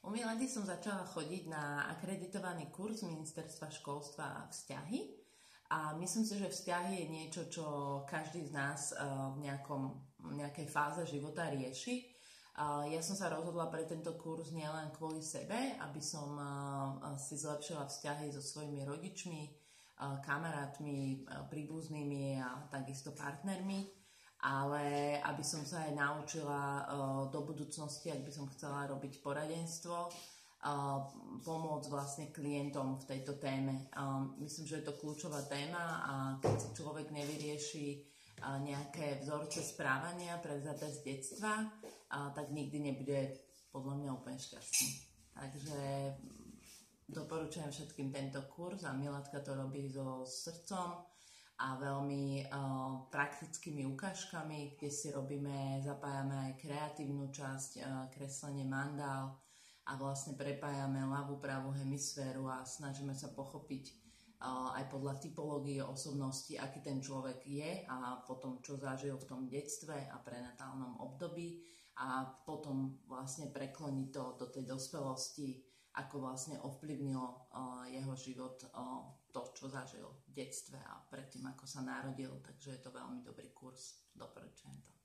U Milandy som začala chodiť na akreditovaný kurz Ministerstva školstva a vzťahy. A myslím si, že vzťahy je niečo, čo každý z nás v nejakej fáze života rieši. Ja som sa rozhodla pre tento kurz nielen kvôli sebe, aby som si zlepšila vzťahy so svojimi rodičmi, kamarátmi, príbuznými a takisto partnermi, ale aby som sa aj naučila do budúcnosti, ak by som chcela robiť poradenstvo, pomôcť vlastne klientom v tejto téme. Myslím, že je to kľúčová téma a keď si človek nevyrieši nejaké vzorce správania prevzaté z detstva, tak nikdy nebude podľa mňa úplne šťastný. Takže doporučujem všetkým tento kurz a Milatka to robí so srdcom a veľmi praktickými ukážkami, kde si zapájame aj kreatívnu časť, kreslenie mandál a vlastne prepájame ľavú, pravú hemisféru a snažíme sa pochopiť aj podľa typológie osobnosti, aký ten človek je a potom, čo zažil v tom detstve a prenatálnom období a potom vlastne prekloniť to do tej dospelosti, ako vlastne ovplyvnilo jeho život to, čo zažil v detstve a predtým, ako sa narodil. Takže je to veľmi dobrý kurz. Doporučujem to.